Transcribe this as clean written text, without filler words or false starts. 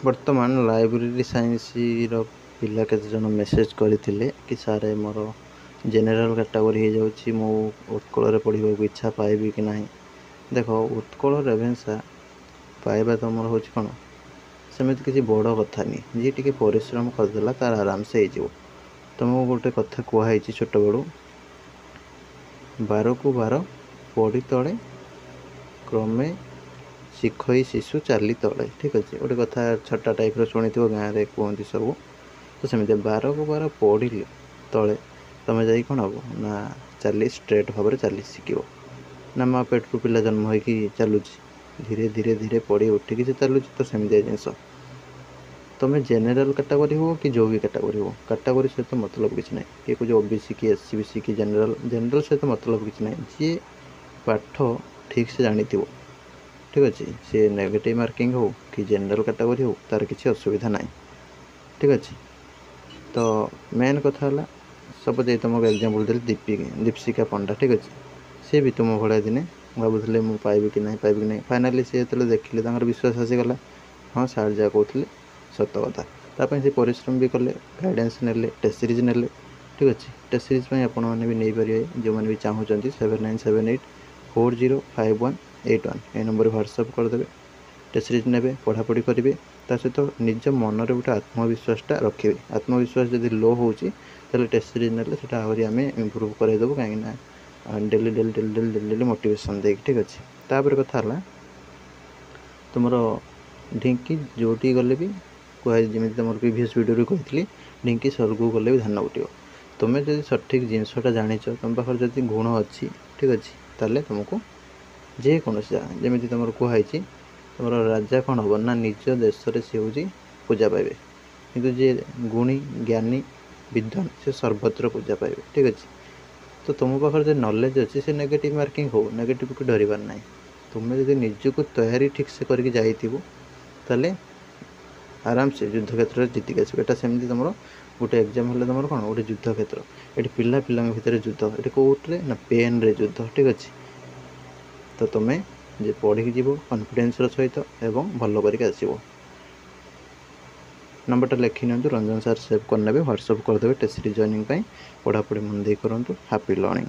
ବର୍ତ୍ତମାନ ଲାଇବ୍ରେରୀ ସାଇନ୍ସର ପିଲା କେତେଜଣ ମେସେଜ୍ କରିଥିଲେ କି ସାର୍ ମୋର ଜେନେରାଲ୍ କାଟାଗୋରୀ ହେଇଯାଉଛି, ମୁଁ ଉତ୍କଳରେ ପଢ଼ିବାକୁ ଇଚ୍ଛା ପାଇବି କି ନାହିଁ। ଦେଖ, ଉତ୍କଳ ରେଭେନ୍ସା ପାଇବା ତୁମର ହେଉଛି କ'ଣ, ସେମିତି କିଛି ବଡ଼ କଥା ନାହିଁ। ଯିଏ ଟିକେ ପରିଶ୍ରମ କରିଦେଲା ତାର ଆରାମସେ ହେଇଯିବ। ତୁମକୁ ଗୋଟେ କଥା କୁହାହେଇଛି ଛୋଟବେଳୁ, 12କୁ 12 ପଢ଼ି ତଳେ କ୍ରମେ ଶିଖଇ ଶିଶୁ ଚାଲି ତଳେ। ଠିକ୍ ଅଛି, ଗୋଟେ କଥା ଛୋଟା ଟାଇପ୍ର ଶୁଣିଥିବ, ଗାଁରେ କୁହନ୍ତି ସବୁ। ତ ସେମିତି 12କୁ 12 ପଢ଼ିଲେ ତଳେ ତୁମେ ଯାଇ କ'ଣ ହେବ ନା ଚାଲି ଷ୍ଟ୍ରେଟ୍ ଭାବରେ ଚାଲି ଶିଖିବ। ନା ମା ପେଟରୁ ପିଲା ଜନ୍ମ ହୋଇକି ଚାଲୁଛି, ଧୀରେ ଧୀରେ ଧୀରେ ପଢ଼ି ଉଠିକି ସେ ଚାଲୁଛି। ତ ସେମିତିଆ ଜିନିଷ ତୁମେ ଜେନେରାଲ୍ କାଟାଗୋରୀ ହୁଅ କି ଯେଉଁ ବି କାଟାଗୋରୀ ହୁଅ, କାଟାଗୋରୀ ସହିତ ମତଲବ କିଛି ନାହିଁ। କିଏ କହୁଛି OBC କି SC BC କି ଜେନେରାଲ୍ ସହିତ ମତଲବ କିଛି ନାହିଁ। ଯିଏ ପାଠ ଠିକ୍ସେ ଜାଣିଥିବ, ଠିକ୍ ଅଛି, ସେ ନେଗେଟିଭ୍ ମାର୍କିଂ ହେଉ କି ଜେନେରାଲ୍ କାଟାଗୋରୀ ହେଉ, ତା'ର କିଛି ଅସୁବିଧା ନାହିଁ। ଠିକ୍ ଅଛି। ତ ମେନ୍ କଥା ହେଲା, ସପୋଜ୍ ଏଇ ତୁମକୁ ଏକ୍ଜାମ୍ପଲ୍ ଦେଲି ଦୀପଶିକା ପଣ୍ଡା। ଠିକ୍ ଅଛି, ସିଏ ବି ତୁମ ଭଳିଆ ଦିନେ ଭାବୁଥିଲେ ମୁଁ ପାଇବି କି ନାହିଁ। ଫାଇନାଲି ସିଏ ଯେତେବେଳେ ଦେଖିଲେ ତାଙ୍କର ବିଶ୍ୱାସ ଆସିଗଲା, ହଁ ସାର୍ ଯାହା କହୁଥିଲେ ସତ କଥା। ତା ପାଇଁ ସେ ପରିଶ୍ରମ ବି କଲେ, ଗାଇଡ଼ାନ୍ସ ନେଲେ, ଟେଷ୍ଟ ସିରିଜ୍ ନେଲେ। ଠିକ୍ ଅଛି, ଟେଷ୍ଟ ସିରିଜ୍ ପାଇଁ ଆପଣମାନେ ବି ନେଇପାରିବେ, ଯେଉଁମାନେ ବି ଚାହୁଁଛନ୍ତି। 7978405181 ଏ ନମ୍ବରରେ ହ୍ୱାଟ୍ସଅପ୍ କରିଦେବେ। ଟେଷ୍ଟ ସିରିଜ୍ ନେବେ, ପଢ଼ାପଢ଼ି କରିବେ। ତା ସହିତ ନିଜ ମନରେ ଗୋଟେ ଆତ୍ମବିଶ୍ୱାସଟା ରଖିବେ। ଆତ୍ମବିଶ୍ୱାସ ଯଦି ଲୋ ହେଉଛି, ତାହେଲେ ଟେଷ୍ଟ ସିରିଜ୍ ନେଲେ ସେଇଟା ଆହୁରି ଆମେ ଇମ୍ପ୍ରୁଭ୍ କରାଇଦେବୁ। କାହିଁକିନା ଡେଲି ମୋଟିଭେସନ୍ ଦେଇକି। ଠିକ୍ ଅଛି। ତାପରେ କଥା ହେଲା, ତୁମର ଢିଙ୍କି ଯେଉଁଠି ଗଲେ ବି କୁହାଯାଏ, ଯେମିତି ତୁମର ପ୍ରିଭିୟସ୍ ଭିଡ଼ିଓରେ କହିଥିଲି, ଢିଙ୍କି ସ୍ୱର୍ଗକୁ ଗଲେ ବି ଧାନ ଉଠିବ। ତୁମେ ଯଦି ସଠିକ୍ ଜିନିଷଟା ଜାଣିଛ, ତୁମ ପାଖରେ ଯଦି ଗୁଣ ଅଛି, ଠିକ୍ ଅଛି, ତାହେଲେ ତୁମକୁ ଯେକୌଣସି ଜାଗା, ଯେମିତି ତୁମର କୁହାହେଇଛି, ତୁମର ରାଜା କ'ଣ ହେବ ନା ନିଜ ଦେଶରେ ସେ ହେଉଛି ପୂଜା ପାଇବେ, କିନ୍ତୁ ଯିଏ ଗୁଣୀ ଜ୍ଞାନୀ ବିଦ୍ୱାନ ସେ ସର୍ବତ୍ର ପୂଜା ପାଇବେ। ଠିକ୍ ଅଛି। ତ ତୁମ ପାଖରେ ଯେ ନଲେଜ୍ ଅଛି, ସେ ନେଗେଟିଭ୍ ମାର୍କିଂ ହେଉ, ନେଗେଟିଭ୍କୁ ଡରିବାର ନାହିଁ। ତୁମେ ଯଦି ନିଜକୁ ତୟାରୀ ଠିକ୍ସେ କରିକି ଯାଇଥିବ, ତାହେଲେ ଆରାମସେ ଯୁଦ୍ଧକ୍ଷେତ୍ରରେ ଜିତିକି ଆସିବ। ଏଇଟା ସେମିତି ତୁମର ଗୋଟେ ଏକ୍ଜାମ୍ ହେଲେ ତୁମର କ'ଣ ଗୋଟେ ଯୁଦ୍ଧକ୍ଷେତ୍ର। ଏଠି ପିଲାଙ୍କ ଭିତରେ ଯୁଦ୍ଧ, ଏଠି କେଉଁଥିରେ ନା ପେନ୍ରେ ଯୁଦ୍ଧ। ଠିକ୍ ଅଛି। ତ ତୁମେ ଯେ ପଢ଼ିକି ଯିବ କନଫିଡେନ୍ସର ସହିତ ଏବଂ ଭଲ କରିକି ଆସିବ। ନମ୍ବରଟା ଲେଖି ନିଅନ୍ତୁ, ରଞ୍ଜନ ସାର୍ ସେଭ୍ କରିନେବେ, ହ୍ୱାଟ୍ସଅପ୍ କରିଦେବେ ଟେଷ୍ଟ ସିରିଜ୍ ଜଏନିଂ ପାଇଁ। ପଢ଼ାପଢ଼ି ମନ ଦେଇ କରନ୍ତୁ। Happy learning.